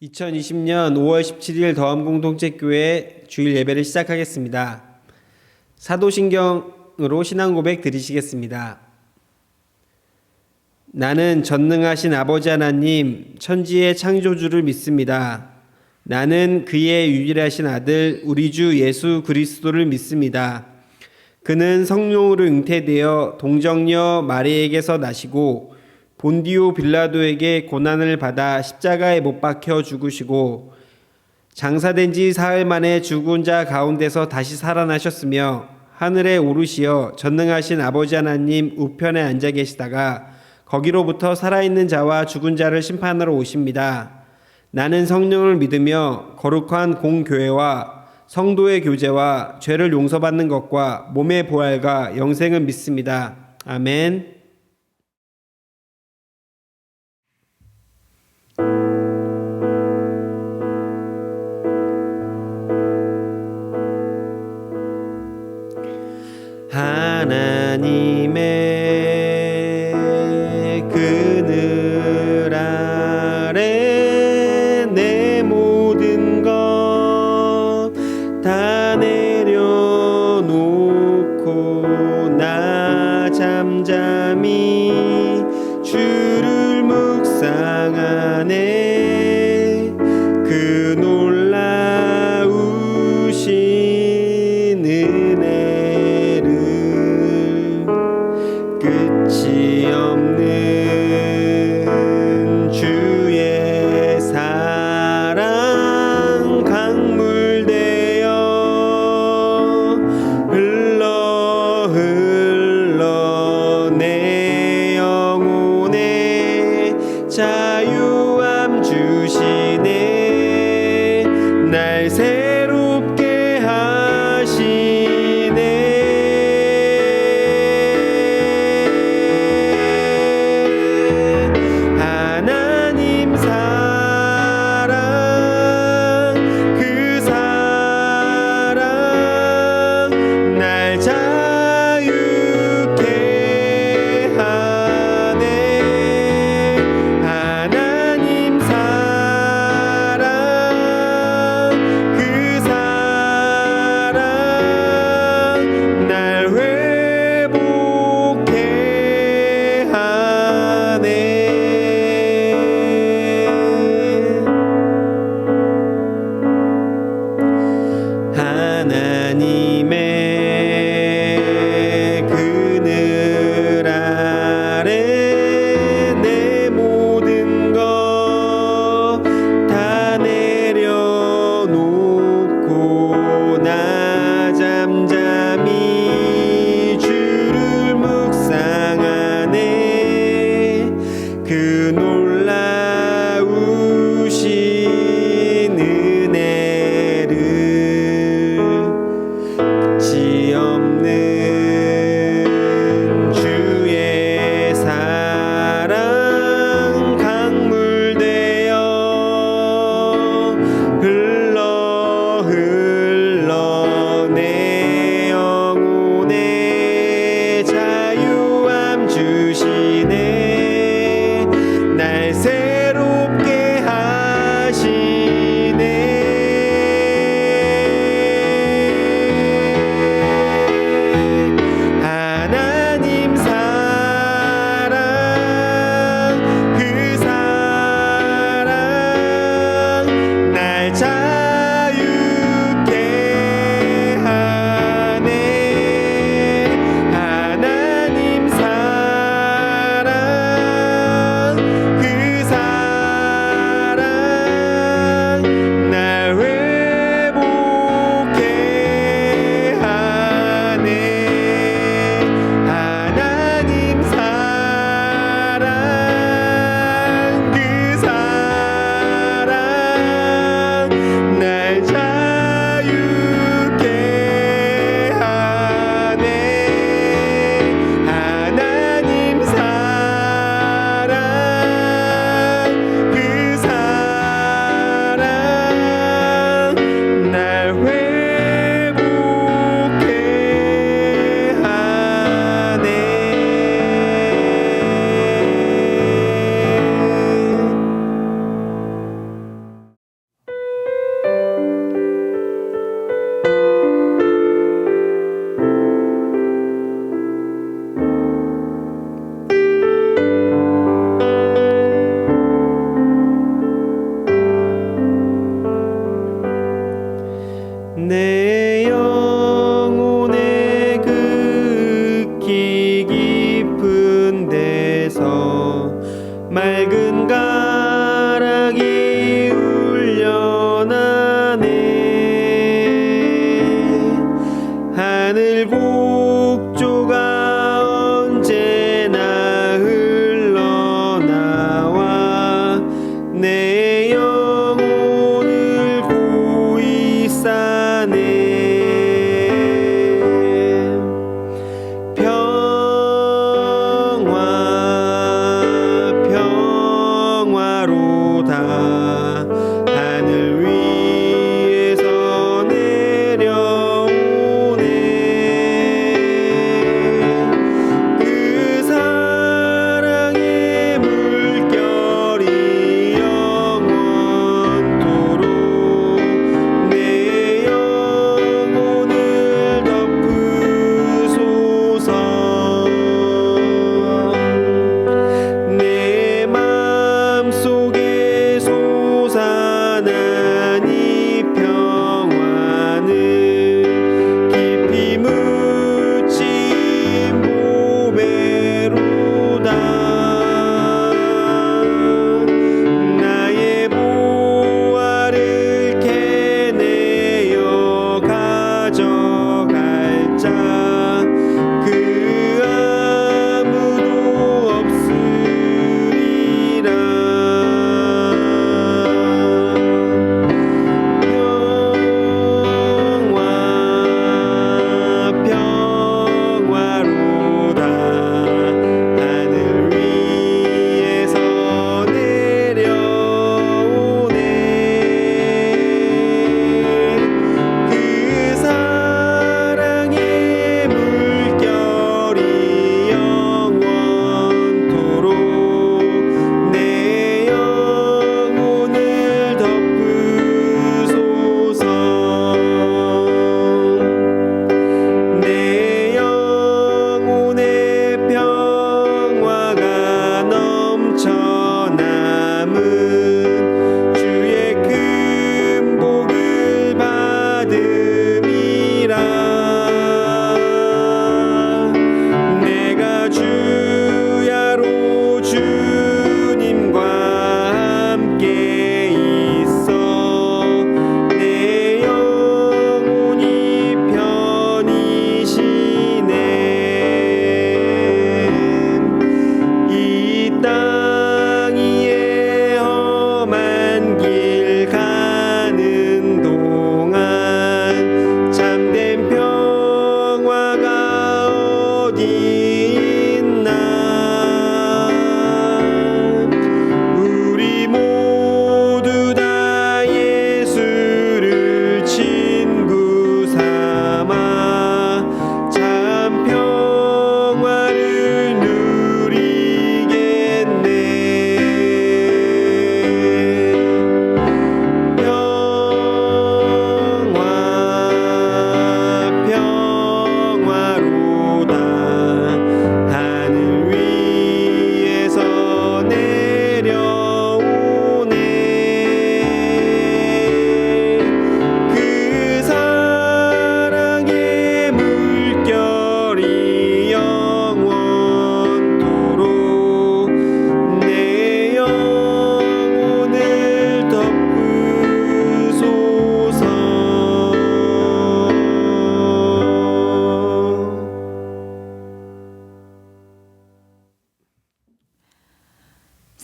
2020년 5월 17일 더함공동체교회 주일 예배를 시작하겠습니다. 사도신경으로 신앙고백 드리시겠습니다. 나는 전능하신 아버지 하나님, 천지의 창조주를 믿습니다. 나는 그의 유일하신 아들 우리 주 예수 그리스도를 믿습니다. 그는 성령으로 잉태되어 동정녀 마리에게서 나시고 본디오 빌라도에게 고난을 받아 십자가에 못 박혀 죽으시고 장사된 지 사흘 만에 죽은 자 가운데서 다시 살아나셨으며 하늘에 오르시어 전능하신 아버지 하나님 우편에 앉아 계시다가 거기로부터 살아있는 자와 죽은 자를 심판하러 오십니다. 나는 성령을 믿으며 거룩한 공교회와 성도의 교제와 죄를 용서받는 것과 몸의 부활과 영생을 믿습니다. 아멘. 하나님의 그늘 아래 내 모든 것 다 내려놓고 나 잠잠히 주를 묵상하네. 그 놀라우신 은혜를 끝이 없는 주의 사랑 강물 되어 흘러 내 영혼에 자유함 주시네. 날 새롭게 하시네.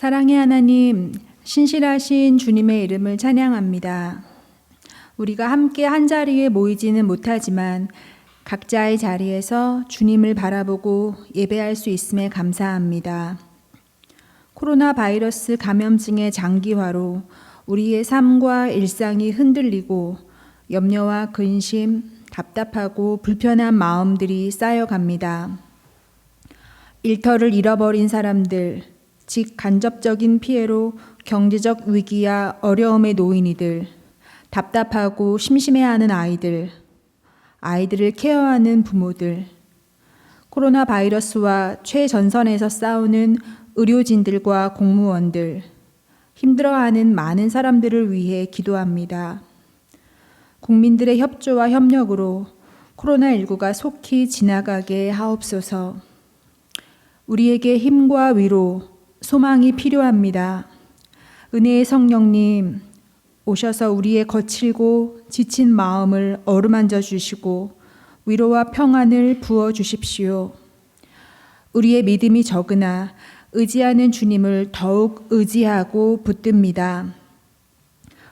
사랑의 하나님, 신실하신 주님의 이름을 찬양합니다. 우리가 함께 한자리에 모이지는 못하지만 각자의 자리에서 주님을 바라보고 예배할 수 있음에 감사합니다. 코로나 바이러스 감염증의 장기화로 우리의 삶과 일상이 흔들리고 염려와 근심, 답답하고 불편한 마음들이 쌓여갑니다. 일터를 잃어버린 사람들, 즉 간접적인 피해로 경제적 위기와 어려움에 놓인 이들, 답답하고 심심해하는 아이들을 케어하는 부모들, 코로나 바이러스와 최전선에서 싸우는 의료진들과 공무원들, 힘들어하는 많은 사람들을 위해 기도합니다. 국민들의 협조와 협력으로 코로나19가 속히 지나가게 하옵소서. 우리에게 힘과 위로, 소망이 필요합니다. 은혜의 성령님, 오셔서 우리의 거칠고 지친 마음을 어루만져 주시고 위로와 평안을 부어 주십시오. 우리의 믿음이 적으나 의지하는 주님을 더욱 의지하고 붙듭니다.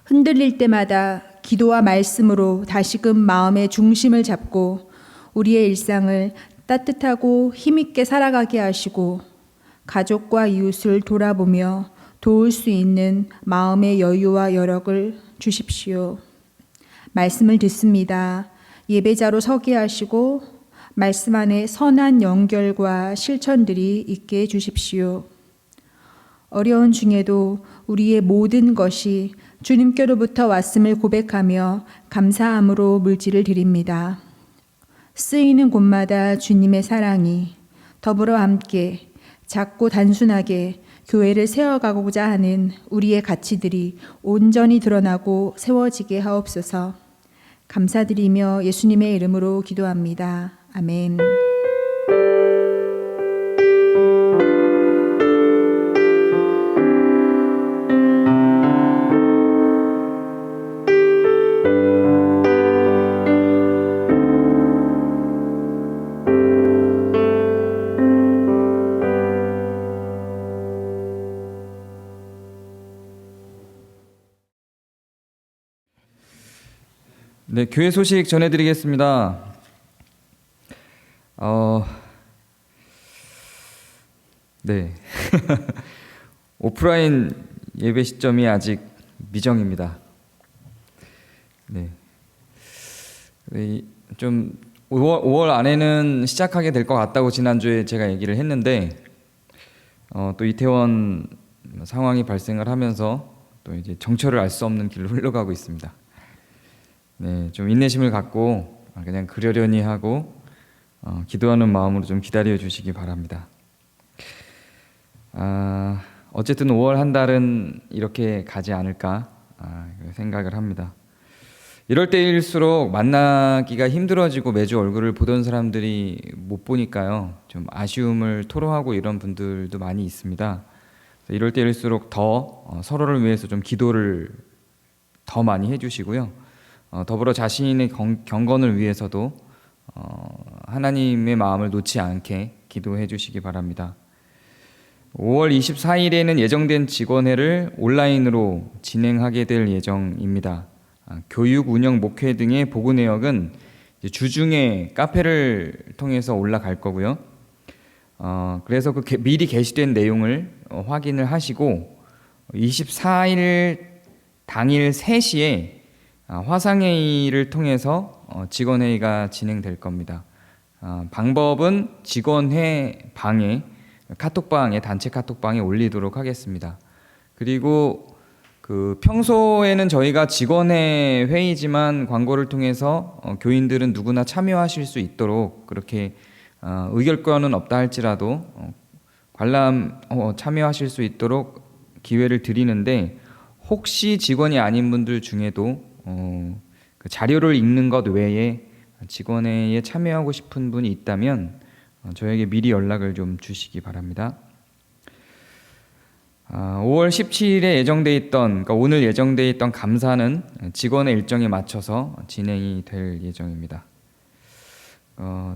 흔들릴 때마다 기도와 말씀으로 다시금 마음의 중심을 잡고 우리의 일상을 따뜻하고 힘있게 살아가게 하시고 가족과 이웃을 돌아보며 도울 수 있는 마음의 여유와 여력을 주십시오. 말씀을 듣습니다. 예배자로 서게 하시고 말씀 안에 선한 연결과 실천들이 있게 해주십시오. 어려운 중에도 우리의 모든 것이 주님께로부터 왔음을 고백하며 감사함으로 물질을 드립니다. 쓰이는 곳마다 주님의 사랑이 더불어 함께 작고 단순하게 교회를 세워가고자 하는 우리의 가치들이 온전히 드러나고 세워지게 하옵소서. 감사드리며 예수님의 이름으로 기도합니다. 아멘. 네, 교회 소식 전해드리겠습니다. 네. 오프라인 예배 시점이 아직 미정입니다. 네. 좀 5월 안에는 시작하게 될 것 같다고 지난주에 제가 얘기를 했는데, 또 이태원 상황이 발생을 하면서 또 이제 정처를 알 수 없는 길로 흘러가고 있습니다. 네, 좀 인내심을 갖고 그냥 그러려니 하고 기도하는 마음으로 좀 기다려 주시기 바랍니다. 어쨌든 5월 한 달은 이렇게 가지 않을까 생각을 합니다. 이럴 때일수록 만나기가 힘들어지고 매주 얼굴을 보던 사람들이 못 보니까요, 좀 아쉬움을 토로하고 이런 분들도 많이 있습니다. 이럴 때일수록 더 서로를 위해서 좀 기도를 더 많이 해주시고요. 더불어 자신의 경건을 위해서도 하나님의 마음을 놓지 않게 기도해 주시기 바랍니다. 5월 24일에는 예정된 직원회를 온라인으로 진행하게 될 예정입니다. 교육, 운영, 목회 등의 보고 내역은 주중에 카페를 통해서 올라갈 거고요. 그래서 미리 게시된 내용을 확인을 하시고 24일 당일 3시에 화상회의를 통해서 직원회의가 진행될 겁니다. 방법은 직원회 방에 카톡방에 단체 카톡방에 올리도록 하겠습니다. 그리고 평소에는 저희가 직원회 회의지만 광고를 통해서 교인들은 누구나 참여하실 수 있도록 그렇게 의결권은 없다 할지라도 관람 참여하실 수 있도록 기회를 드리는데, 혹시 직원이 아닌 분들 중에도 그 자료를 읽는 것 외에 직원회에 참여하고 싶은 분이 있다면 저에게 미리 연락을 좀 주시기 바랍니다. 5월 17일에 예정돼 있던, 그러니까 오늘 예정돼 있던 감사는 직원의 일정에 맞춰서 진행이 될 예정입니다.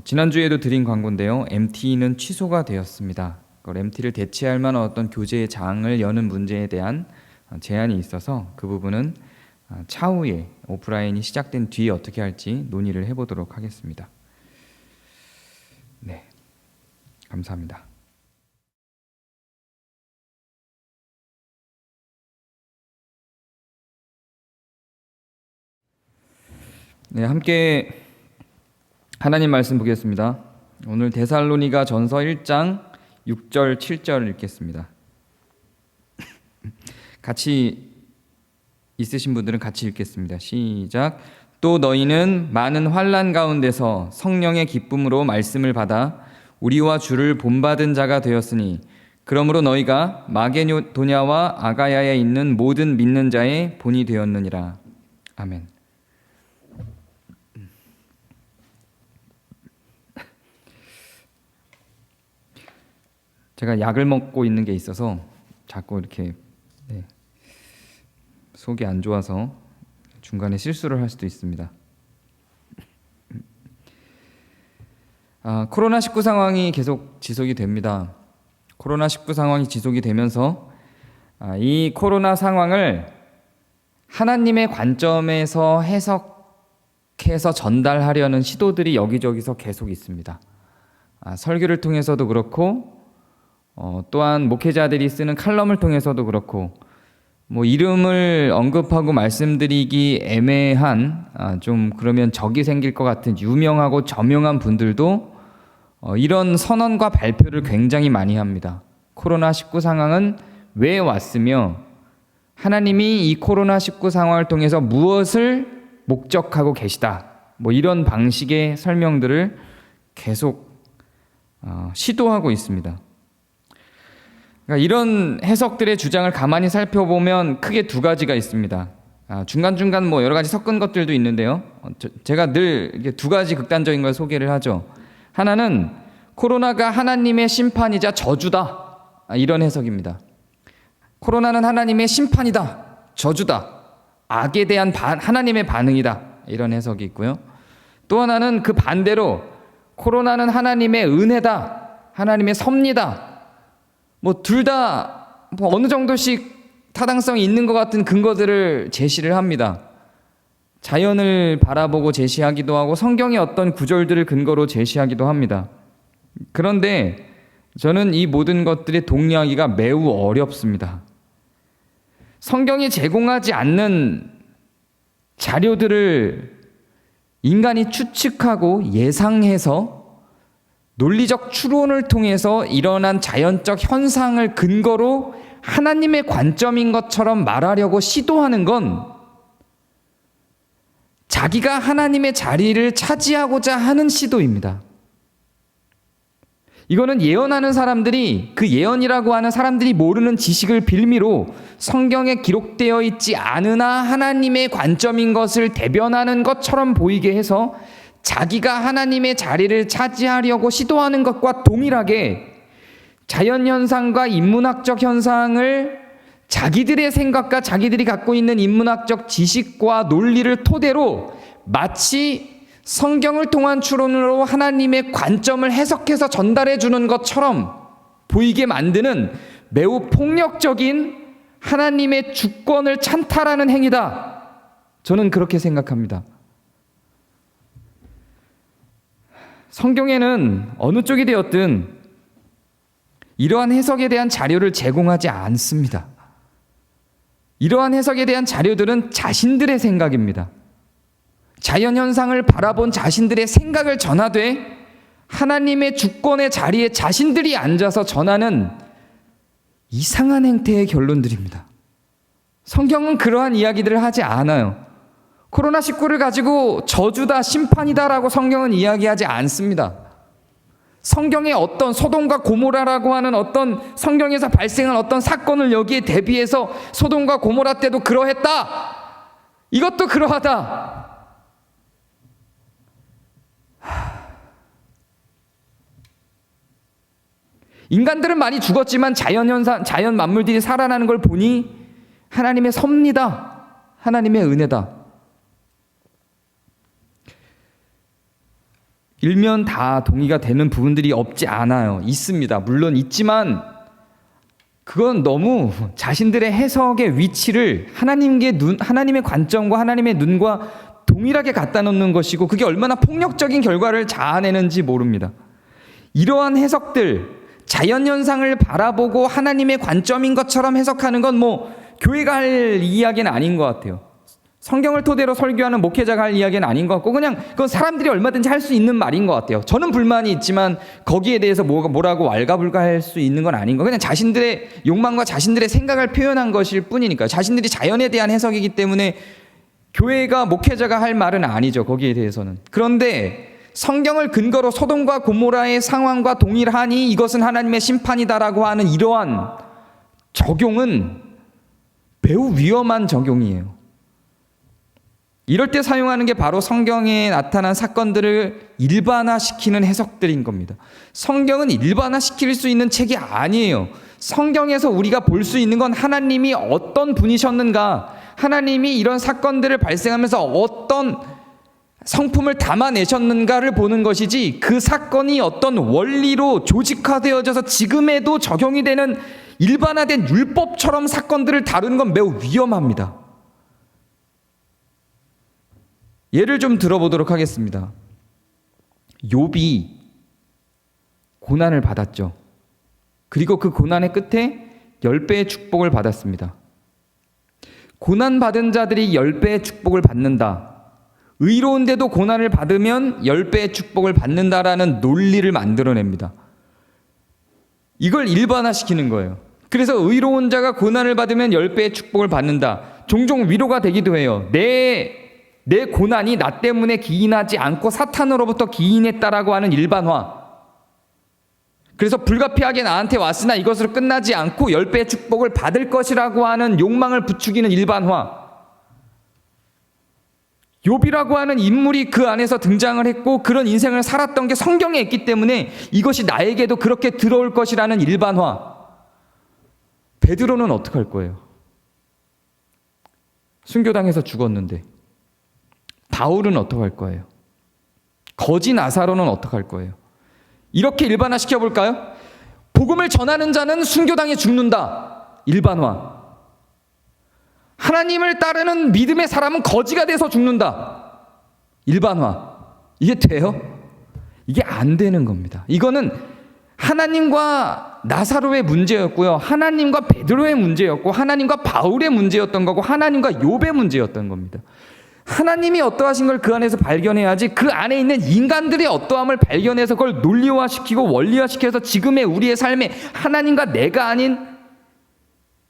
지난주에도 드린 광고인데요, MT는 취소가 되었습니다. MT를 대체할 만한 어떤 교제의 장을 여는 문제에 대한 제한이 있어서 그 부분은 차후에 오프라인이 시작된 뒤에 어떻게 할지 논의를 해보도록 하겠습니다. 네, 감사합니다. 네, 함께 하나님 말씀 보겠습니다. 오늘 데살로니가 전서 1장 6절 7절 읽겠습니다. 같이 있으신 분들은 같이 읽겠습니다. 시작. 또 너희는 많은 환난 가운데서 성령의 기쁨으로 말씀을 받아 우리와 주를 본받은 자가 되었으니 그러므로 너희가 마게도냐와 아가야에 있는 모든 믿는 자의 본이 되었느니라. 아멘. 제가 약을 먹고 있는 게 있어서 자꾸 이렇게 속이 안 좋아서 중간에 실수를 할 수도 있습니다. 코로나19 상황이 계속 지속이 됩니다. 코로나19 상황이 지속이 되면서 이 코로나 상황을 하나님의 관점에서 해석해서 전달하려는 시도들이 여기저기서 계속 있습니다. 설교를 통해서도 그렇고 또한 목회자들이 쓰는 칼럼을 통해서도 그렇고 이름을 언급하고 말씀드리기 애매한 좀 그러면 적이 생길 것 같은 유명하고 저명한 분들도 이런 선언과 발표를 굉장히 많이 합니다. 코로나19 상황은 왜 왔으며 하나님이 이 코로나19 상황을 통해서 무엇을 목적하고 계시다. 이런 방식의 설명들을 계속 시도하고 있습니다. 그러니까 이런 해석들의 주장을 가만히 살펴보면 크게 두 가지가 있습니다. 중간중간 여러 가지 섞은 것들도 있는데요. 제가 늘 두 가지 극단적인 걸 소개를 하죠. 하나는 코로나가 하나님의 심판이자 저주다. 이런 해석입니다. 코로나는 하나님의 심판이다. 저주다. 악에 대한 하나님의 반응이다. 이런 해석이 있고요. 또 하나는 그 반대로 코로나는 하나님의 은혜다. 하나님의 섭리다. 둘 다 어느 정도씩 타당성이 있는 것 같은 근거들을 제시를 합니다. 자연을 바라보고 제시하기도 하고 성경의 어떤 구절들을 근거로 제시하기도 합니다. 그런데 저는 이 모든 것들에 동의하기가 매우 어렵습니다. 성경이 제공하지 않는 자료들을 인간이 추측하고 예상해서 논리적 추론을 통해서 일어난 자연적 현상을 근거로 하나님의 관점인 것처럼 말하려고 시도하는 건 자기가 하나님의 자리를 차지하고자 하는 시도입니다. 이거는 예언하는 사람들이 그 예언이라고 하는 사람들이 모르는 지식을 빌미로 성경에 기록되어 있지 않으나 하나님의 관점인 것을 대변하는 것처럼 보이게 해서 자기가 하나님의 자리를 차지하려고 시도하는 것과 동일하게 자연현상과 인문학적 현상을 자기들의 생각과 자기들이 갖고 있는 인문학적 지식과 논리를 토대로 마치 성경을 통한 추론으로 하나님의 관점을 해석해서 전달해 주는 것처럼 보이게 만드는 매우 폭력적인 하나님의 주권을 찬탈하는 행위다. 저는 그렇게 생각합니다. 성경에는 어느 쪽이 되었든 이러한 해석에 대한 자료를 제공하지 않습니다. 이러한 해석에 대한 자료들은 자신들의 생각입니다. 자연현상을 바라본 자신들의 생각을 전하되 하나님의 주권의 자리에 자신들이 앉아서 전하는 이상한 행태의 결론들입니다. 성경은 그러한 이야기들을 하지 않아요. 코로나19를 가지고 저주다, 심판이다라고 성경은 이야기하지 않습니다. 성경의 어떤 소돔과 고모라라고 하는 어떤 성경에서 발생한 어떤 사건을 여기에 대비해서 소돔과 고모라 때도 그러했다. 이것도 그러하다. 인간들은 많이 죽었지만 자연 만물들이 살아나는 걸 보니 하나님의 섭리다. 하나님의 은혜다. 일면 다 동의가 되는 부분들이 없지 않아요. 있습니다. 물론 있지만 그건 너무 자신들의 해석의 위치를 하나님의 관점과 하나님의 눈과 동일하게 갖다 놓는 것이고, 그게 얼마나 폭력적인 결과를 자아내는지 모릅니다. 이러한 해석들, 자연현상을 바라보고 하나님의 관점인 것처럼 해석하는 건 교회가 할 이야기는 아닌 것 같아요. 성경을 토대로 설교하는 목회자가 할 이야기는 아닌 것 같고, 그냥 그건 사람들이 얼마든지 할 수 있는 말인 것 같아요. 저는 불만이 있지만 거기에 대해서 뭐라고 왈가불가할 수 있는 건 아닌 거. 그냥 자신들의 욕망과 자신들의 생각을 표현한 것일 뿐이니까요. 자신들이 자연에 대한 해석이기 때문에 교회가 목회자가 할 말은 아니죠. 거기에 대해서는. 그런데 성경을 근거로 소돔과 고모라의 상황과 동일하니 이것은 하나님의 심판이다라고 하는 이러한 적용은 매우 위험한 적용이에요. 이럴 때 사용하는 게 바로 성경에 나타난 사건들을 일반화시키는 해석들인 겁니다. 성경은 일반화시킬 수 있는 책이 아니에요. 성경에서 우리가 볼 수 있는 건 하나님이 어떤 분이셨는가, 하나님이 이런 사건들을 발생하면서 어떤 성품을 담아내셨는가를 보는 것이지, 그 사건이 어떤 원리로 조직화되어져서 지금에도 적용이 되는 일반화된 율법처럼 사건들을 다루는 건 매우 위험합니다. 예를 좀 들어보도록 하겠습니다. 욥이 고난을 받았죠. 그리고 그 고난의 끝에 10배의 축복을 받았습니다. 고난받은 자들이 10배의 축복을 받는다. 의로운데도 고난을 받으면 10배의 축복을 받는다라는 논리를 만들어냅니다. 이걸 일반화시키는 거예요. 그래서 의로운 자가 고난을 받으면 10배의 축복을 받는다. 종종 위로가 되기도 해요. 내 고난이 나 때문에 기인하지 않고 사탄으로부터 기인했다라고 하는 일반화. 그래서 불가피하게 나한테 왔으나 이것으로 끝나지 않고 10배의 축복을 받을 것이라고 하는 욕망을 부추기는 일반화. 욥이라고 하는 인물이 그 안에서 등장을 했고, 그런 인생을 살았던 게 성경에 있기 때문에 이것이 나에게도 그렇게 들어올 것이라는 일반화. 베드로는 어떡할 거예요? 순교당해서 죽었는데. 바울은 어떡할 거예요? 거지 나사로는 어떡할 거예요? 이렇게 일반화 시켜볼까요? 복음을 전하는 자는 순교당해 죽는다. 일반화. 하나님을 따르는 믿음의 사람은 거지가 돼서 죽는다. 일반화. 이게 돼요? 이게 안 되는 겁니다. 이거는 하나님과 나사로의 문제였고요. 하나님과 베드로의 문제였고, 하나님과 바울의 문제였던 거고, 하나님과 욥의 문제였던 겁니다. 하나님이 어떠하신 걸 그 안에서 발견해야지, 그 안에 있는 인간들의 어떠함을 발견해서 그걸 논리화시키고 원리화시켜서 지금의 우리의 삶에 하나님과 내가 아닌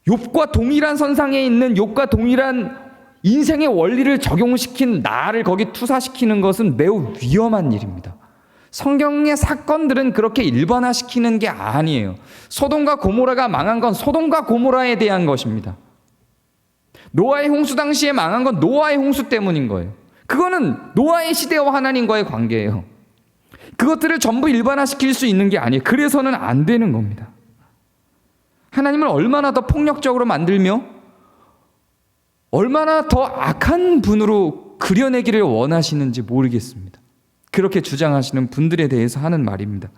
욥과 동일한 선상에 있는 욥과 동일한 인생의 원리를 적용시킨 나를 거기 투사시키는 것은 매우 위험한 일입니다. 성경의 사건들은 그렇게 일반화시키는 게 아니에요. 소돔과 고모라가 망한 건 소돔과 고모라에 대한 것입니다. 노아의 홍수 당시에 망한 건 노아의 홍수 때문인 거예요. 그거는 노아의 시대와 하나님과의 관계예요. 그것들을 전부 일반화시킬 수 있는 게 아니에요. 그래서는 안 되는 겁니다. 하나님을 얼마나 더 폭력적으로 만들며 얼마나 더 악한 분으로 그려내기를 원하시는지 모르겠습니다. 그렇게 주장하시는 분들에 대해서 하는 말입니다.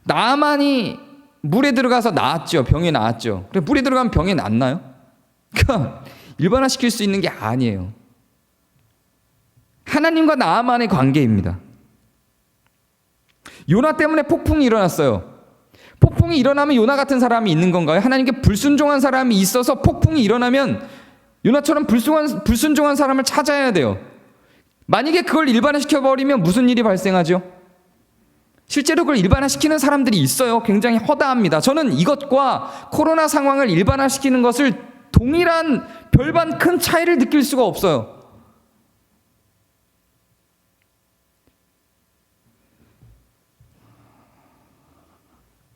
나아만이 물에 들어가서 나았죠. 병에 나았죠. 그래, 물에 들어가면 병에 낫나요? 그러니까 일반화시킬 수 있는 게 아니에요. 하나님과 나아만의 관계입니다. 요나 때문에 폭풍이 일어났어요. 폭풍이 일어나면 요나 같은 사람이 있는 건가요? 하나님께 불순종한 사람이 있어서 폭풍이 일어나면 요나처럼 불순종한 사람을 찾아야 돼요. 만약에 그걸 일반화시켜버리면 무슨 일이 발생하죠? 실제로 그걸 일반화시키는 사람들이 있어요. 굉장히 허다합니다. 저는 이것과 코로나 상황을 일반화시키는 것을 동일한 별반 큰 차이를 느낄 수가 없어요.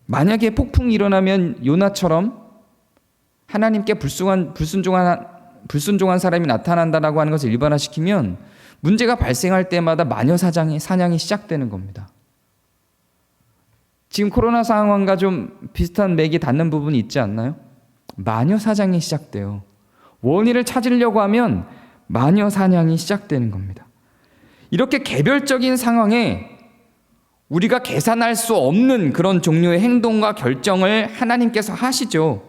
만약에 폭풍이 일어나면 요나처럼 하나님께 불순종한 사람이 나타난다라고 하는 것을 일반화시키면 문제가 발생할 때마다 마녀 사냥이 시작되는 겁니다. 지금 코로나 상황과 좀 비슷한 맥이 닿는 부분이 있지 않나요? 마녀 사냥이 시작돼요. 원인을 찾으려고 하면 마녀 사냥이 시작되는 겁니다. 이렇게 개별적인 상황에 우리가 계산할 수 없는 그런 종류의 행동과 결정을 하나님께서 하시죠.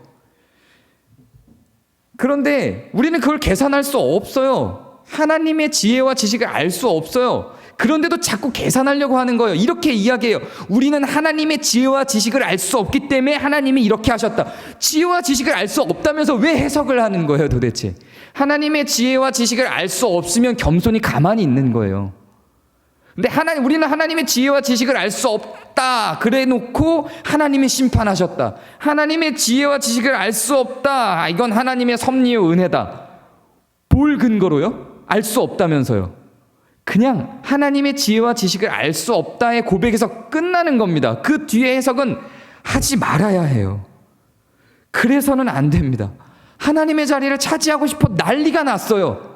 그런데 우리는 그걸 계산할 수 없어요. 하나님의 지혜와 지식을 알 수 없어요. 그런데도 자꾸 계산하려고 하는 거예요. 이렇게 이야기해요. 우리는 하나님의 지혜와 지식을 알 수 없기 때문에 하나님이 이렇게 하셨다. 지혜와 지식을 알 수 없다면서 왜 해석을 하는 거예요, 도대체? 하나님의 지혜와 지식을 알 수 없으면 겸손히 가만히 있는 거예요. 근데 우리는 하나님의 지혜와 지식을 알 수 없다 그래 놓고 하나님이 심판하셨다. 하나님의 지혜와 지식을 알 수 없다. 이건 하나님의 섭리의 은혜다. 뭘 근거로요? 알 수 없다면서요. 그냥 하나님의 지혜와 지식을 알 수 없다의 고백에서 끝나는 겁니다. 그 뒤에 해석은 하지 말아야 해요. 그래서는 안 됩니다. 하나님의 자리를 차지하고 싶어 난리가 났어요.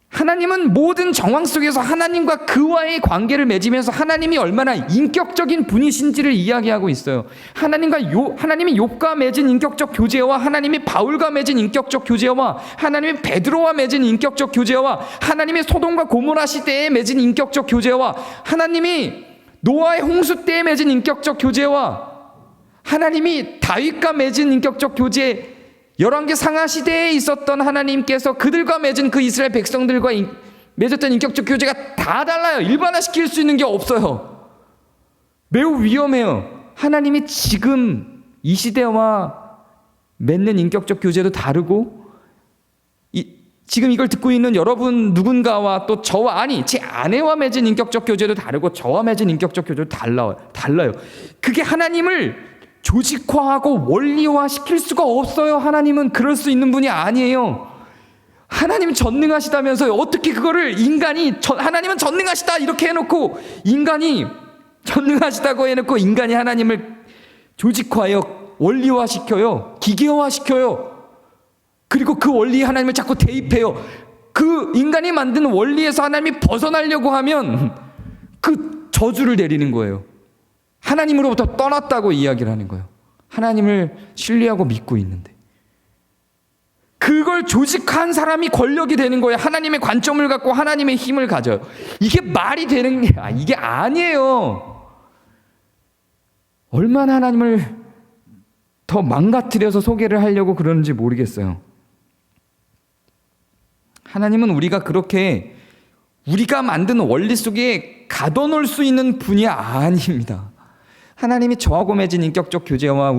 하나님은 모든 정황 속에서 하나님과 그와의 관계를 맺으면서 하나님이 얼마나 인격적인 분이신지를 이야기하고 있어요. 하나님이 욥과 맺은 인격적 교제와 하나님이 바울과 맺은 인격적 교제와 하나님이 베드로와 맺은 인격적 교제와 하나님이 소돔과 고모라 시대에 맺은 인격적 교제와 하나님이 노아의 홍수 때에 맺은 인격적 교제와 하나님이 다윗과 맺은 인격적 교제, 열왕기 상하 시대에 있었던 하나님께서 그들과 맺은 그 이스라엘 백성들과 맺었던 인격적 교제가 다 달라요. 일반화시킬 수 있는 게 없어요. 매우 위험해요. 하나님이 지금 이 시대와 맺는 인격적 교제도 다르고 지금 이걸 듣고 있는 여러분 누군가와 또 저와 제 아내와 맺은 인격적 교제도 다르고 저와 맺은 인격적 교제도 달라요. 그게 하나님을 조직화하고 원리화시킬 수가 없어요. 하나님은 그럴 수 있는 분이 아니에요. 하나님은 전능하시다면서요. 어떻게 그거를 하나님은 전능하시다 이렇게 해놓고 인간이 전능하시다고 해놓고 인간이 하나님을 조직화해요. 원리화시켜요. 기계화시켜요. 그리고 그 원리에 하나님을 자꾸 대입해요. 그 인간이 만든 원리에서 하나님이 벗어나려고 하면 그 저주를 내리는 거예요. 하나님으로부터 떠났다고 이야기를 하는 거예요. 하나님을 신뢰하고 믿고 있는데. 그걸 조직한 사람이 권력이 되는 거예요. 하나님의 관점을 갖고 하나님의 힘을 가져요. 이게 말이 되는 게 이게 아니에요. 얼마나 하나님을 더 망가뜨려서 소개를 하려고 그러는지 모르겠어요. 하나님은 우리가 그렇게 우리가 만든 원리 속에 가둬놓을 수 있는 분이 아닙니다. 하나님이 저하고 맺은 인격적 교제와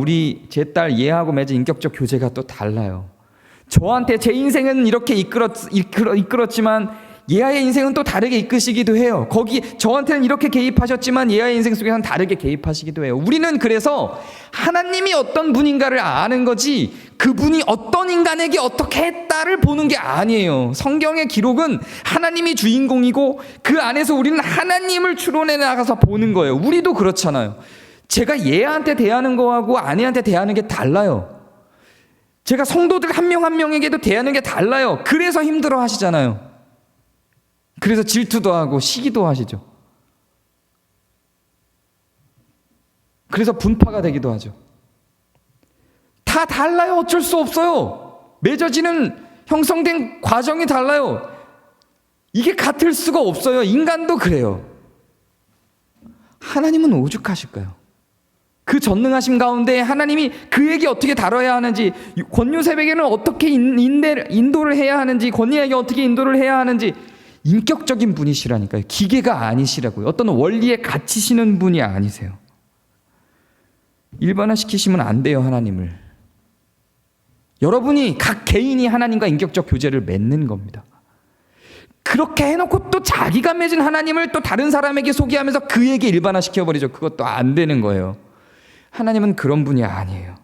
제 딸 얘하고 맺은 인격적 교제가 또 달라요. 저한테 제 인생은 이렇게 이끌었지만 얘의 인생은 또 다르게 이끄시기도 해요. 저한테는 이렇게 개입하셨지만 얘의 인생 속에서는 다르게 개입하시기도 해요. 우리는 그래서 하나님이 어떤 분인가를 아는 거지 그분이 어떤 인간에게 어떻게 했다를 보는 게 아니에요. 성경의 기록은 하나님이 주인공이고 그 안에서 우리는 하나님을 추론해 나가서 보는 거예요. 우리도 그렇잖아요. 제가 얘한테 대하는 거하고 아내한테 대하는 게 달라요. 제가 성도들 한 명 한 명에게도 대하는 게 달라요. 그래서 힘들어 하시잖아요. 그래서 질투도 하고 시기도 하시죠. 그래서 분파가 되기도 하죠. 다 달라요. 어쩔 수 없어요. 맺어지는 형성된 과정이 달라요. 이게 같을 수가 없어요. 인간도 그래요. 하나님은 오죽하실까요? 그 전능하심 가운데 하나님이 그에게 어떻게 다뤄야 하는지, 권요셉에게는 어떻게 인도를 해야 하는지, 권리에게 어떻게 인도를 해야 하는지 인격적인 분이시라니까요. 기계가 아니시라고요. 어떤 원리에 갇히시는 분이 아니세요. 일반화시키시면 안 돼요, 하나님을. 여러분이 각 개인이 하나님과 인격적 교제를 맺는 겁니다. 그렇게 해놓고 또 자기가 맺은 하나님을 또 다른 사람에게 소개하면서 그에게 일반화시켜버리죠. 그것도 안 되는 거예요. 하나님은 그런 분이 아니에요.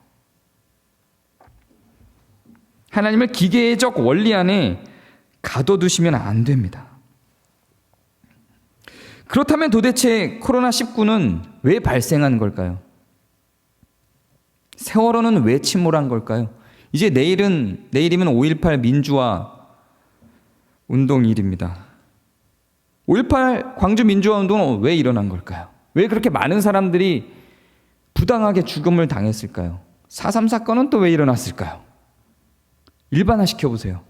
하나님을 기계적 원리 안에 가둬두시면 안 됩니다. 그렇다면 도대체 코로나19는 왜 발생한 걸까요? 세월호는 왜 침몰한 걸까요? 이제 내일이면 5.18 민주화 운동일입니다. 5.18 광주 민주화 운동은 왜 일어난 걸까요? 왜 그렇게 많은 사람들이 부당하게 죽음을 당했을까요? 4.3 사건은 또 왜 일어났을까요? 일반화시켜 보세요.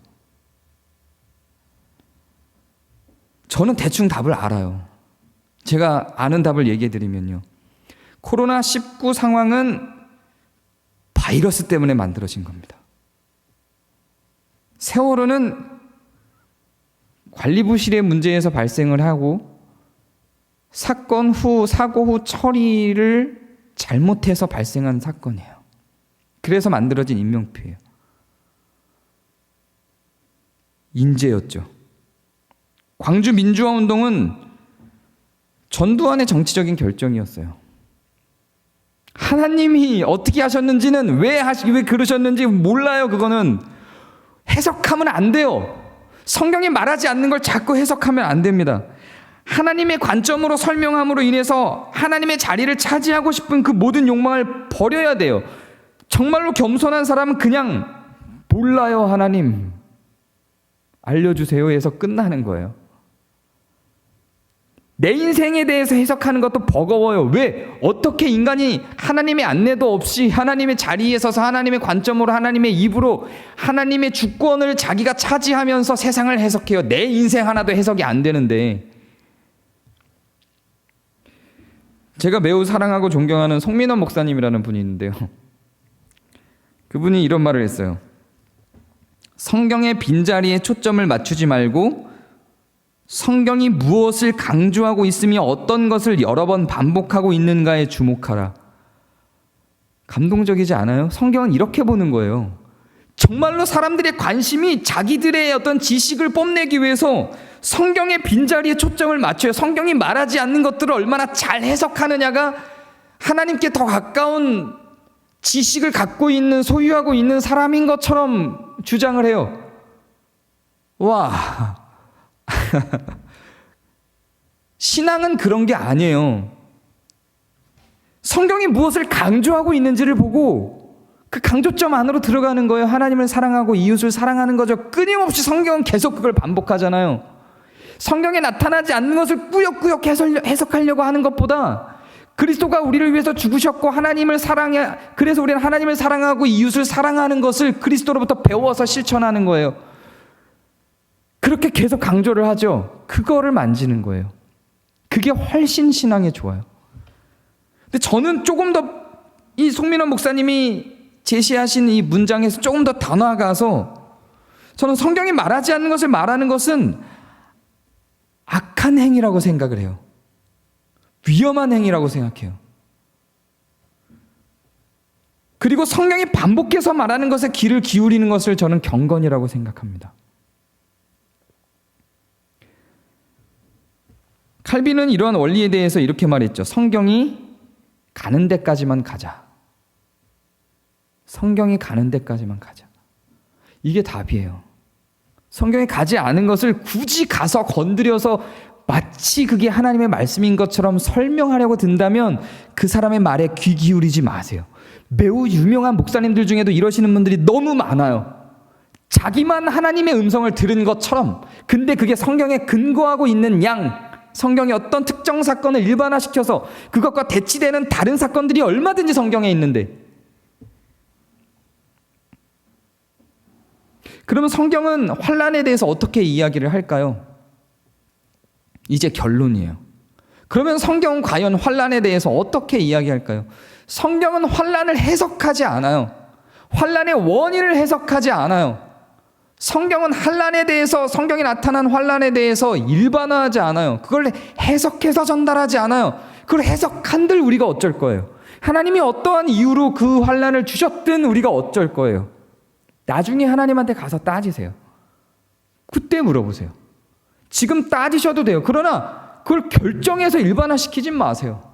저는 대충 답을 알아요. 제가 아는 답을 얘기해 드리면요. 코로나19 상황은 바이러스 때문에 만들어진 겁니다. 세월호는 관리부실의 문제에서 발생을 하고 사건 후, 사고 후 처리를 잘못해서 발생한 사건이에요. 그래서 만들어진 인명피해예요. 인재였죠. 광주 민주화 운동은 전두환의 정치적인 결정이었어요. 하나님이 어떻게 하셨는지는 왜 그러셨는지 몰라요. 그거는 해석하면 안 돼요. 성경이 말하지 않는 걸 자꾸 해석하면 안 됩니다. 하나님의 관점으로 설명함으로 인해서 하나님의 자리를 차지하고 싶은 그 모든 욕망을 버려야 돼요. 정말로 겸손한 사람은 그냥 몰라요, 하나님 알려주세요 해서 끝나는 거예요. 내 인생에 대해서 해석하는 것도 버거워요. 왜? 어떻게 인간이 하나님의 안내도 없이 하나님의 자리에 서서 하나님의 관점으로 하나님의 입으로 하나님의 주권을 자기가 차지하면서 세상을 해석해요. 내 인생 하나도 해석이 안 되는데. 제가 매우 사랑하고 존경하는 송민원 목사님이라는 분이 있는데요. 그분이 이런 말을 했어요. 성경의 빈자리에 초점을 맞추지 말고 성경이 무엇을 강조하고 있으며 어떤 것을 여러 번 반복하고 있는가에 주목하라. 감동적이지 않아요? 성경은 이렇게 보는 거예요. 정말로 사람들의 관심이 자기들의 어떤 지식을 뽐내기 위해서 성경의 빈자리에 초점을 맞춰요. 성경이 말하지 않는 것들을 얼마나 잘 해석하느냐가 하나님께 더 가까운 지식을 갖고 있는, 소유하고 있는 사람인 것처럼 주장을 해요. 와, 신앙은 그런 게 아니에요. 성경이 무엇을 강조하고 있는지를 보고 그 강조점 안으로 들어가는 거예요. 하나님을 사랑하고 이웃을 사랑하는 거죠. 끊임없이 성경은 계속 그걸 반복하잖아요. 성경에 나타나지 않는 것을 꾸역꾸역 해석하려고 하는 것보다 그리스도가 우리를 위해서 죽으셨고 하나님을 사랑해, 그래서 우리는 하나님을 사랑하고 이웃을 사랑하는 것을 그리스도로부터 배워서 실천하는 거예요. 그렇게 계속 강조를 하죠. 그거를 만지는 거예요. 그게 훨씬 신앙에 좋아요. 근데 저는 조금 더 이 송민원 목사님이 제시하신 이 문장에서 조금 더 나아가서 저는 성경이 말하지 않는 것을 말하는 것은 악한 행위라고 생각을 해요. 위험한 행위라고 생각해요. 그리고 성경이 반복해서 말하는 것에 귀를 기울이는 것을 저는 경건이라고 생각합니다. 칼빈은 이러한 원리에 대해서 이렇게 말했죠. 성경이 가는 데까지만 가자. 성경이 가는 데까지만 가자. 이게 답이에요. 성경에 가지 않은 것을 굳이 가서 건드려서 마치 그게 하나님의 말씀인 것처럼 설명하려고 든다면 그 사람의 말에 귀 기울이지 마세요. 매우 유명한 목사님들 중에도 이러시는 분들이 너무 많아요. 자기만 하나님의 음성을 들은 것처럼, 근데 그게 성경에 근거하고 있는 성경의 어떤 특정 사건을 일반화시켜서 그것과 대치되는 다른 사건들이 얼마든지 성경에 있는데, 그러면 성경은 환난에 대해서 어떻게 이야기를 할까요? 이제 결론이에요. 그러면 성경은 과연 환난에 대해서 어떻게 이야기할까요? 성경은 환난을 해석하지 않아요. 환난의 원인을 해석하지 않아요. 성경은 환난에 대해서, 성경에 나타난 환난에 대해서 일반화하지 않아요. 그걸 해석해서 전달하지 않아요. 그걸 해석한들 우리가 어쩔 거예요? 하나님이 어떠한 이유로 그 환난을 주셨든 우리가 어쩔 거예요? 나중에 하나님한테 가서 따지세요. 그때 물어보세요. 지금 따지셔도 돼요. 그러나 그걸 결정해서 일반화시키지 마세요.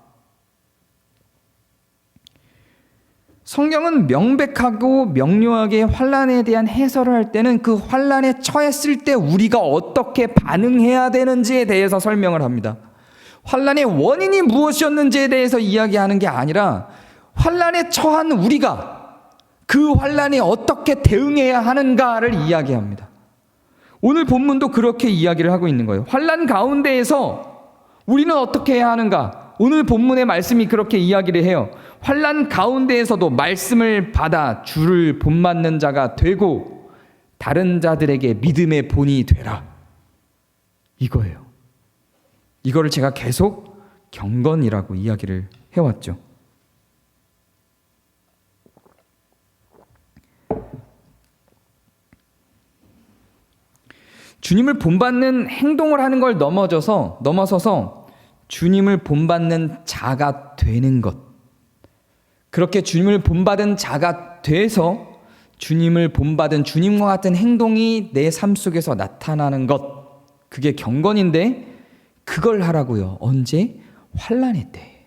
성경은 명백하고 명료하게 환난에 대한 해설을 할 때는 그 환난에 처했을 때 우리가 어떻게 반응해야 되는지에 대해서 설명을 합니다. 환난의 원인이 무엇이었는지에 대해서 이야기하는 게 아니라 환난에 처한 우리가 그 환난에 어떻게 대응해야 하는가를 이야기합니다. 오늘 본문도 그렇게 이야기를 하고 있는 거예요. 환난 가운데에서 우리는 어떻게 해야 하는가? 오늘 본문의 말씀이 그렇게 이야기를 해요. 환난 가운데에서도 말씀을 받아 주를 본받는 자가 되고 다른 자들에게 믿음의 본이 되라. 이거예요. 이거를 제가 계속 경건이라고 이야기를 해왔죠. 주님을 본받는 행동을 하는 걸 넘어서서 주님을 본받는 자가 되는 것. 그렇게 주님을 본받은 자가 돼서 주님을 본받은 주님과 같은 행동이 내 삶 속에서 나타나는 것. 그게 경건인데 그걸 하라고요. 언제? 환난의 때.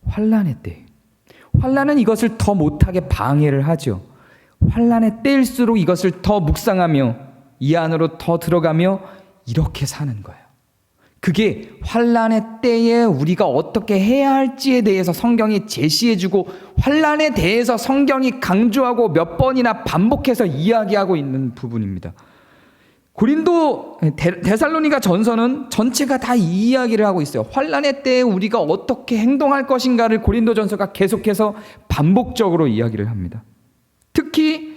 환난의 때. 환난은 이것을 더 못하게 방해를 하죠. 환난의 때일수록 이것을 더 묵상하며 이 안으로 더 들어가며 이렇게 사는 거예요. 그게 환난의 때에 우리가 어떻게 해야 할지에 대해서 성경이 제시해주고 환난에 대해서 성경이 강조하고 몇 번이나 반복해서 이야기하고 있는 부분입니다. 데살로니가 전서는 전체가 다 이 이야기를 하고 있어요. 환난의 때에 우리가 어떻게 행동할 것인가를 고린도 전서가 계속해서 반복적으로 이야기를 합니다. 특히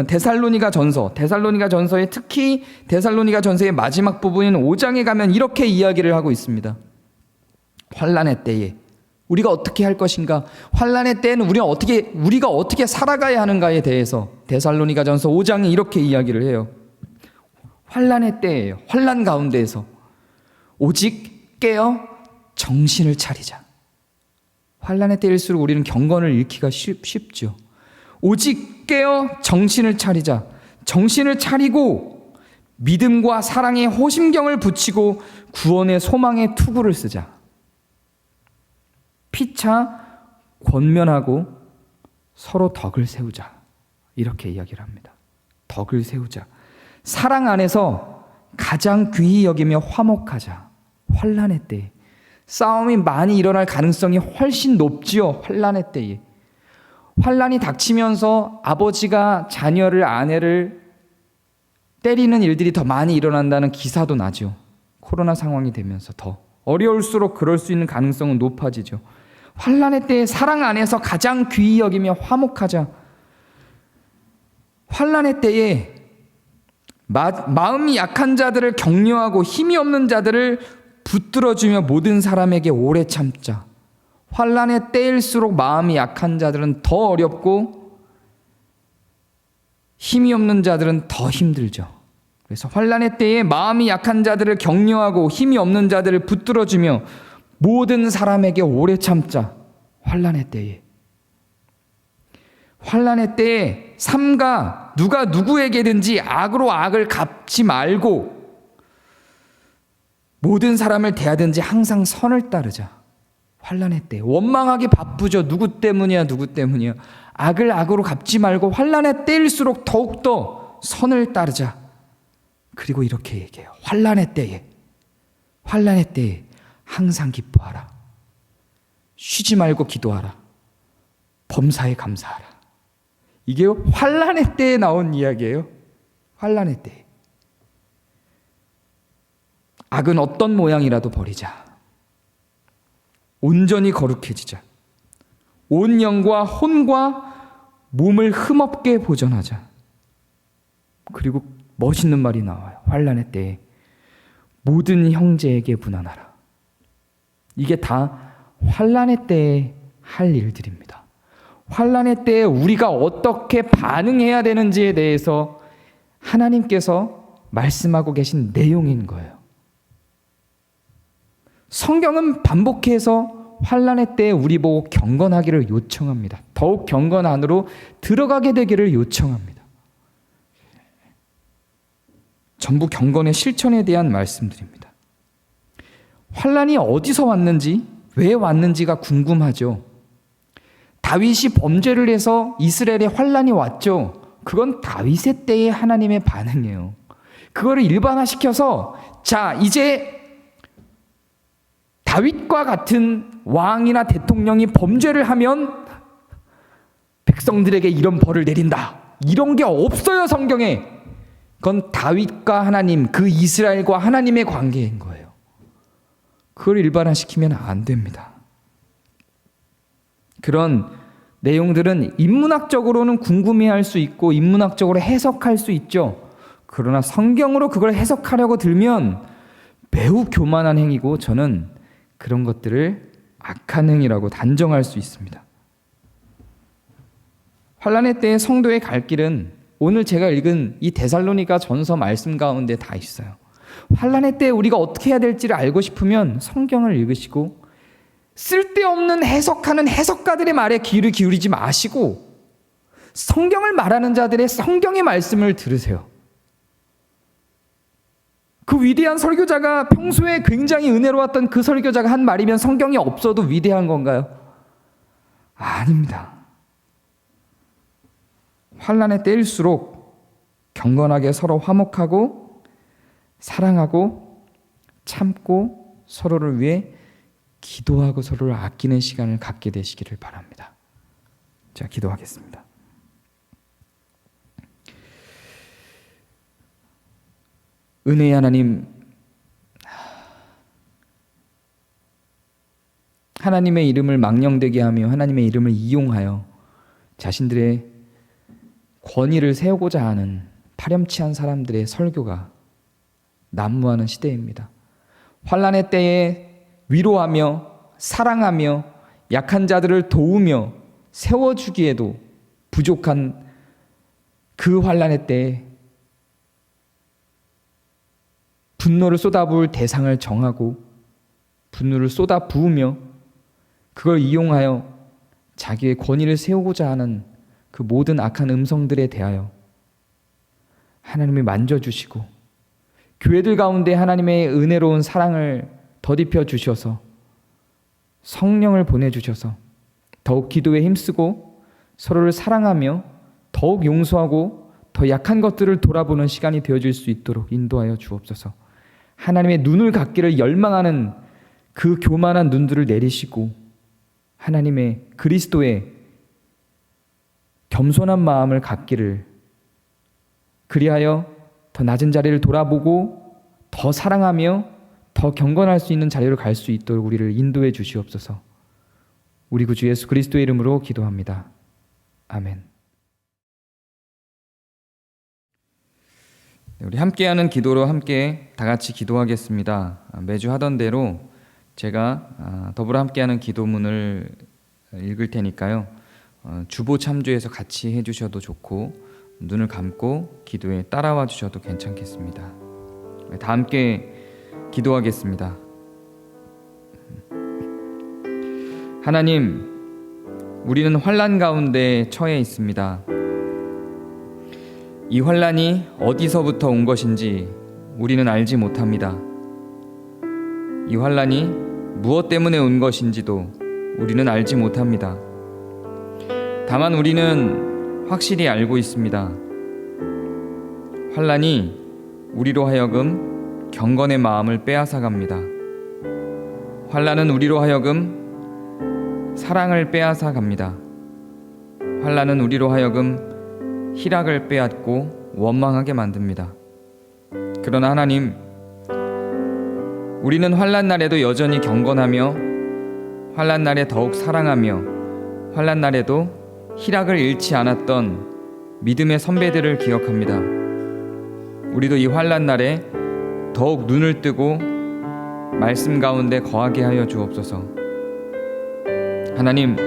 데살로니가 전서의 특히 데살로니가 전서의 마지막 부분인 5장에 가면 이렇게 이야기를 하고 있습니다. 환난의 때에 우리가 어떻게 할 것인가, 환난의 때에는 우리가 어떻게 살아가야 하는가에 대해서 데살로니가 전서 5장에 이렇게 이야기를 해요. 환난의 때예요. 환난 가운데에서 오직 깨어 정신을 차리자. 환난의 때일수록 우리는 경건을 잃기가 쉽죠. 오직 깨어 정신을 차리자. 정신을 차리고 믿음과 사랑의 호심경을 붙이고 구원의 소망의 투구를 쓰자. 피차 권면하고 서로 덕을 세우자. 이렇게 이야기를 합니다. 덕을 세우자. 사랑 안에서 가장 귀히 여기며 화목하자. 환난의 때에 싸움이 많이 일어날 가능성이 훨씬 높지요. 환난의 때에 환난이 닥치면서 아버지가 자녀를, 아내를 때리는 일들이 더 많이 일어난다는 기사도 나죠. 코로나 상황이 되면서 더 어려울수록 그럴 수 있는 가능성은 높아지죠. 환난의 때에 사랑 안에서 가장 귀히 여기며 화목하자. 환난의 때에 마음이 약한 자들을 격려하고 힘이 없는 자들을 붙들어주며 모든 사람에게 오래 참자. 환난의 때일수록 마음이 약한 자들은 더 어렵고 힘이 없는 자들은 더 힘들죠. 그래서 환난의 때에 마음이 약한 자들을 격려하고 힘이 없는 자들을 붙들어주며 모든 사람에게 오래 참자. 환난의 때에 삼가 누가 누구에게든지 악으로 악을 갚지 말고 모든 사람을 대하든지 항상 선을 따르자. 환난의 때 원망하기 바쁘죠. 누구 때문이야. 악을 악으로 갚지 말고 환난의 때일수록 더욱더 선을 따르자. 그리고 이렇게 얘기해요. 환난의 때에 항상 기뻐하라. 쉬지 말고 기도하라. 범사에 감사하라. 이게 환난의 때에 나온 이야기예요. 환난의 때. 악은 어떤 모양이라도 버리자. 온전히 거룩해지자. 온 영과 혼과 몸을 흠없게 보존하자. 그리고 멋있는 말이 나와요. 환난의 때에 모든 형제에게 무난하라. 이게 다 환난의 때에 할 일들입니다. 환난의 때에 우리가 어떻게 반응해야 되는지에 대해서 하나님께서 말씀하고 계신 내용인 거예요. 성경은 반복해서 환난의 때에 우리 보고 경건하기를 요청합니다. 더욱 경건 안으로 들어가게 되기를 요청합니다. 전부 경건의 실천에 대한 말씀들입니다. 환난이 어디서 왔는지, 왜 왔는지가 궁금하죠. 다윗이 범죄를 해서 이스라엘에 환난이 왔죠. 그건 다윗의 때의 하나님의 반응이에요. 그거를 일반화시켜서 자, 이제 다윗과 같은 왕이나 대통령이 범죄를 하면 백성들에게 이런 벌을 내린다. 이런 게 없어요, 성경에. 그건 다윗과 하나님, 그 이스라엘과 하나님의 관계인 거예요. 그걸 일반화시키면 안 됩니다. 그런 내용들은 인문학적으로는 궁금해할 수 있고 인문학적으로 해석할 수 있죠. 그러나 성경으로 그걸 해석하려고 들면 매우 교만한 행위고 저는 그런 것들을 악한 행위라고 단정할 수 있습니다. 환난의 때에 성도의 갈 길은 오늘 제가 읽은 이 데살로니가 전서 말씀 가운데 다 있어요. 환난의 때에 우리가 어떻게 해야 될지를 알고 싶으면 성경을 읽으시고 쓸데없는 해석하는 해석가들의 말에 귀를 기울이지 마시고 성경을 말하는 자들의 성경의 말씀을 들으세요. 그 위대한 설교자가 평소에 굉장히 은혜로웠던 그 설교자가 한 말이면 성경이 없어도 위대한 건가요? 아닙니다. 환난의 때일수록 경건하게 서로 화목하고 사랑하고 참고 서로를 위해 기도하고 서로를 아끼는 시간을 갖게 되시기를 바랍니다. 자, 기도하겠습니다. 은혜의 하나님, 하나님의 이름을 망령되게 하며 하나님의 이름을 이용하여 자신들의 권위를 세우고자 하는 파렴치한 사람들의 설교가 난무하는 시대입니다. 환난의 때에 위로하며 사랑하며 약한 자들을 도우며 세워주기에도 부족한 그 환난의 때에 분노를 쏟아부을 대상을 정하고 분노를 쏟아 부으며 그걸 이용하여 자기의 권위를 세우고자 하는 그 모든 악한 음성들에 대하여 하나님이 만져주시고 교회들 가운데 하나님의 은혜로운 사랑을 더딥혀 주셔서 성령을 보내주셔서 더욱 기도에 힘쓰고 서로를 사랑하며 더욱 용서하고 더 약한 것들을 돌아보는 시간이 되어질 수 있도록 인도하여 주옵소서. 하나님의 눈을 갖기를 열망하는 그 교만한 눈들을 내리시고 하나님의 그리스도의 겸손한 마음을 갖기를, 그리하여 더 낮은 자리를 돌아보고 더 사랑하며 더 경건할 수 있는 자리로 갈 수 있도록 우리를 인도해 주시옵소서. 우리 구주 예수 그리스도의 이름으로 기도합니다. 아멘. 우리 함께하는 기도로 함께 다 같이 기도하겠습니다. 매주 하던 대로 제가 더불어 함께하는 기도문을 읽을 테니까요. 주보 참조해서 같이 해주셔도 좋고 눈을 감고 기도에 따라와 주셔도 괜찮겠습니다. 다 함께 기도하겠습니다. 하나님, 우리는 환난 가운데 처해 있습니다. 이 환난이 어디서부터 온 것인지 우리는 알지 못합니다. 이 환난이 무엇 때문에 온 것인지도 우리는 알지 못합니다. 다만 우리는 확실히 알고 있습니다. 환난이 우리로 하여금 경건의 마음을 빼앗아갑니다. 환난은 우리로 하여금 사랑을 빼앗아갑니다. 환난은 우리로 하여금 희락을 빼앗고 원망하게 만듭니다. 그러나 하나님, 우리는 환난 날에도 여전히 경건하며 환난 날에 더욱 사랑하며 환난 날에도 희락을 잃지 않았던 믿음의 선배들을 기억합니다. 우리도 이 환난 날에 더욱 눈을 뜨고 말씀 가운데 거하게 하여 주옵소서. 하나님,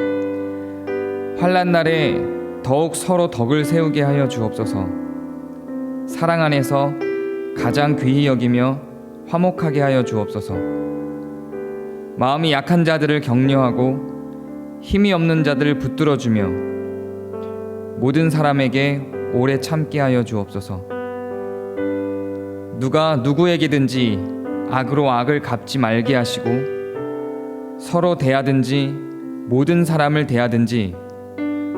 환난 날에 더욱 서로 덕을 세우게 하여 주옵소서. 사랑 안에서 가장 귀히 여기며 화목하게 하여 주옵소서. 마음이 약한 자들을 격려하고 힘이 없는 자들을 붙들어주며 모든 사람에게 오래 참게 하여 주옵소서. 누가 누구에게든지 악으로 악을 갚지 말게 하시고 서로 대하든지 모든 사람을 대하든지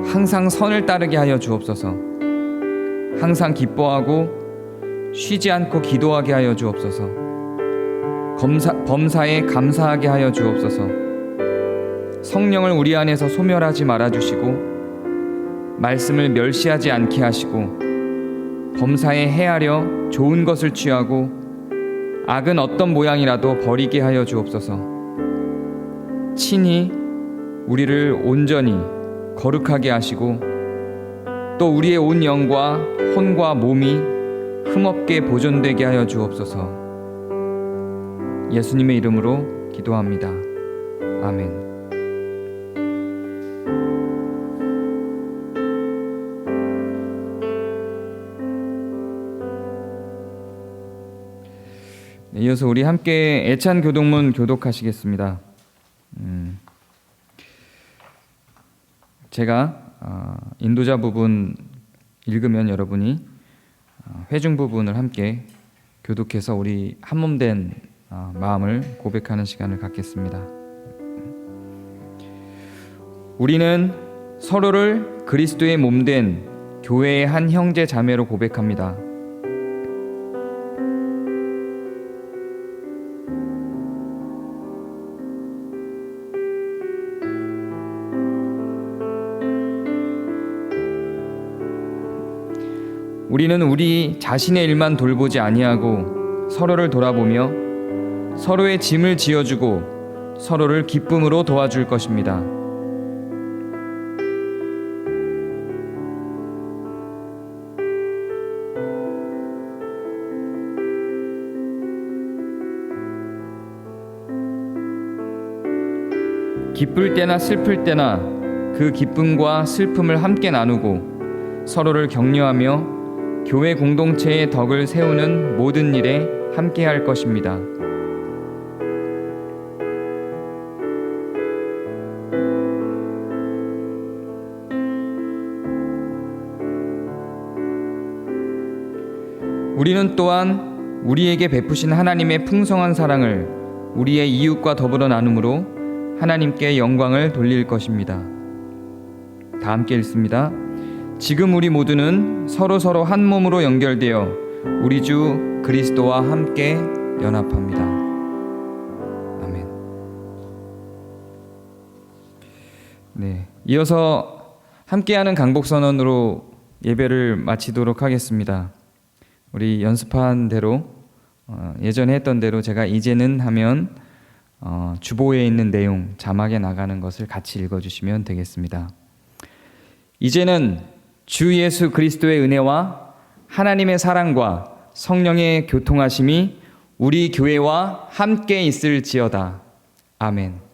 항상 선을 따르게 하여 주옵소서. 항상 기뻐하고 쉬지 않고 기도하게 하여 주옵소서. 범사에 감사하게 하여 주옵소서. 성령을 우리 안에서 소멸하지 말아주시고 말씀을 멸시하지 않게 하시고 범사에 헤아려 좋은 것을 취하고 악은 어떤 모양이라도 버리게 하여 주옵소서. 친히 우리를 온전히 거룩하게 하시고 또 우리의 온 영과 혼과 몸이 흠없게 보존되게 하여 주옵소서. 예수님의 이름으로 기도합니다. 아멘. 네, 이어서 우리 함께 애찬 교동문 교독하시겠습니다. 제가 인도자 부분 읽으면 여러분이 회중 부분을 함께 교독해서 우리 한몸된 마음을 고백하는 시간을 갖겠습니다. 우리는 서로를 그리스도의 몸된 교회의 한 형제 자매로 고백합니다. 우리는 우리 자신의 일만 돌보지 아니하고 서로를 돌아보며 서로의 짐을 지어주고 서로를 기쁨으로 도와줄 것입니다. 기쁠 때나 슬플 때나 그 기쁨과 슬픔을 함께 나누고 서로를 격려하며 교회 공동체의 덕을 세우는 모든 일에 함께 할 것입니다. 우리는 또한 우리에게 베푸신 하나님의 풍성한 사랑을 우리의 이웃과 더불어 나눔으로 하나님께 영광을 돌릴 것입니다. 다 함께 읽습니다. 지금 우리 모두는 서로 한 몸으로 연결되어 우리 주 그리스도와 함께 연합합니다. 아멘. 네, 이어서 함께하는 강복선언으로 예배를 마치도록 하겠습니다. 우리 연습한 대로 예전에 했던 대로 제가 이제는 하면 주보에 있는 내용 자막에 나가는 것을 같이 읽어주시면 되겠습니다. 이제는 주 예수 그리스도의 은혜와 하나님의 사랑과 성령의 교통하심이 우리 교회와 함께 있을지어다. 아멘.